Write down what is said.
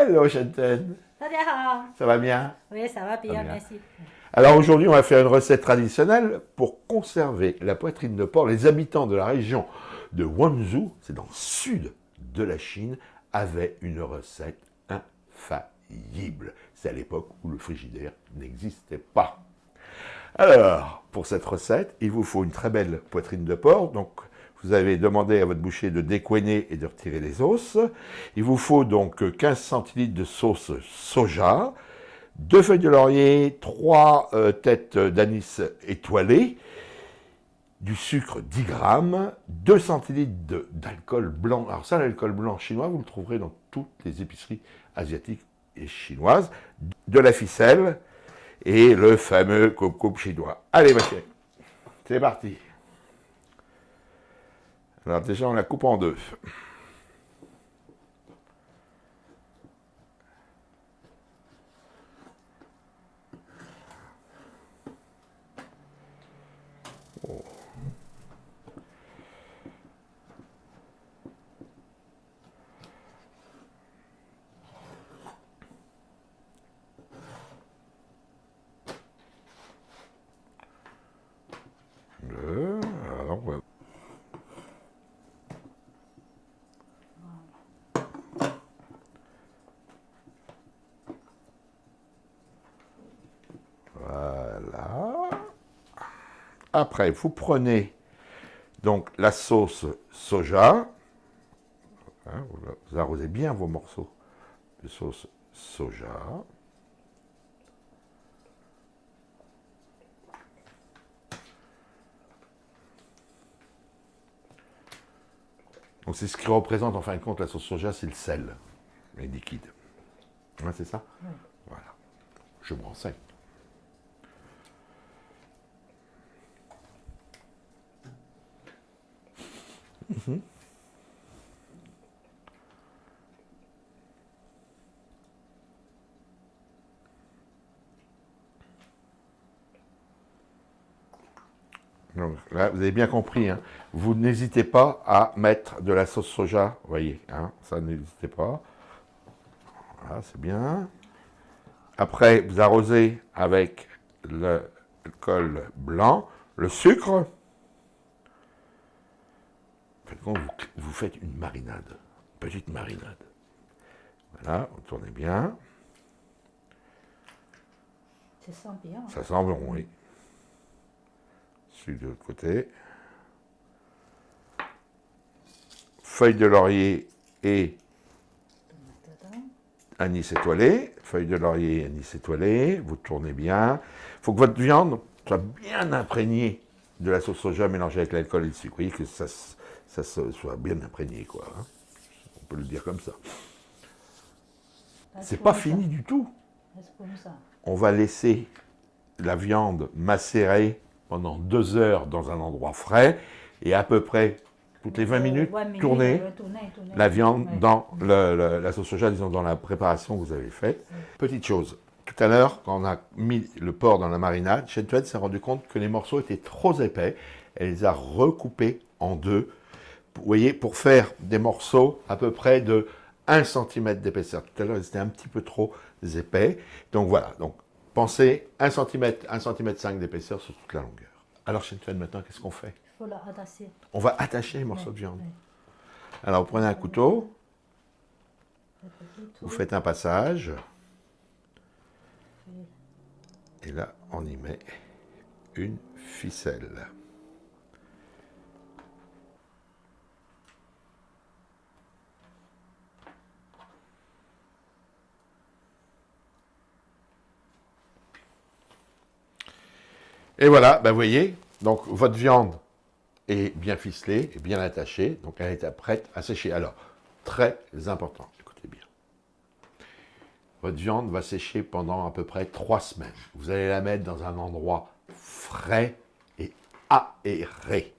Hello Shanten, 大家好， ça va bien? oui, ça va bien, bien. merci. Alors aujourd'hui, on va faire une recette traditionnelle pour conserver la poitrine de porc. Les habitants de la région de Guangzhou, c'est dans le sud de la Chine, avaient une recette infaillible. C'est à l'époque où le frigidaire n'existait pas. Alors, pour cette recette, il vous faut une très belle poitrine de porc. Donc, vous avez demandé à votre boucher de décoigner et de retirer les os. Il vous faut donc 15 centilitres de sauce soja, 2 feuilles de laurier, 3 têtes d'anis étoilées, du sucre 10 grammes, 2 centilitres d'alcool blanc. Alors ça, l'alcool blanc chinois, vous le trouverez dans toutes les épiceries asiatiques et chinoises, de la ficelle et le fameux coupe-coupe chinois. Allez, ma chérie, c'est parti. Alors déjà, on la coupe en deux. Oh. Alors, ouais. Voilà. Après, vous prenez donc la sauce soja. Hein, vous arrosez bien vos morceaux de sauce soja. Donc c'est ce qui représente en fin de compte la sauce soja, c'est le sel, les liquides. Ouais, c'est ça? Oui. Voilà. Je me renseigne. Donc là, vous avez bien compris, hein, vous n'hésitez pas à mettre de la sauce soja, vous voyez, hein, ça n'hésitez pas. Voilà, c'est bien. Après, vous arrosez avec l'alcool blanc, le sucre. Vous faites une marinade, une petite marinade. Voilà, vous tournez bien. Ça sent bien. Ça sent bon, oui. Celui de l'autre côté. Feuille de laurier et anis étoilé. Feuille de laurier et anis étoilé. Vous tournez bien. Il faut que votre viande soit bien imprégnée de la sauce soja mélangée avec l'alcool et le sucre. Vous voyez que ça soit bien imprégné, quoi. Hein. On peut le dire comme ça. C'est pas fini du tout. On va laisser la viande macérer pendant 2 heures dans un endroit frais et à peu près toutes les 20 minutes, tourner la viande dans la sauce soja, disons dans la préparation que vous avez faite. Petite chose, tout à l'heure, quand on a mis le porc dans la marinade, Shen-Tuan s'est rendu compte que les morceaux étaient trop épais. Elle les a recoupés en deux, vous voyez, pour faire des morceaux à peu près de 1 cm d'épaisseur. Tout à l'heure, ils étaient un petit peu trop épais. Donc voilà, donc pensez 1 cm, 1,5 cm d'épaisseur sur toute la longueur. Alors Shen-Tuan, maintenant, qu'est-ce qu'on fait? Il faut la attacher. On va attacher les morceaux de viande. Oui. Alors, vous prenez un couteau, vous faites un passage, et là, on y met une ficelle. Et voilà, ben vous voyez, donc votre viande est bien ficelée, est bien attachée, donc elle est prête à sécher. Alors, très important, écoutez bien. Votre viande va sécher pendant à peu près 3 semaines. Vous allez la mettre dans un endroit frais et aéré.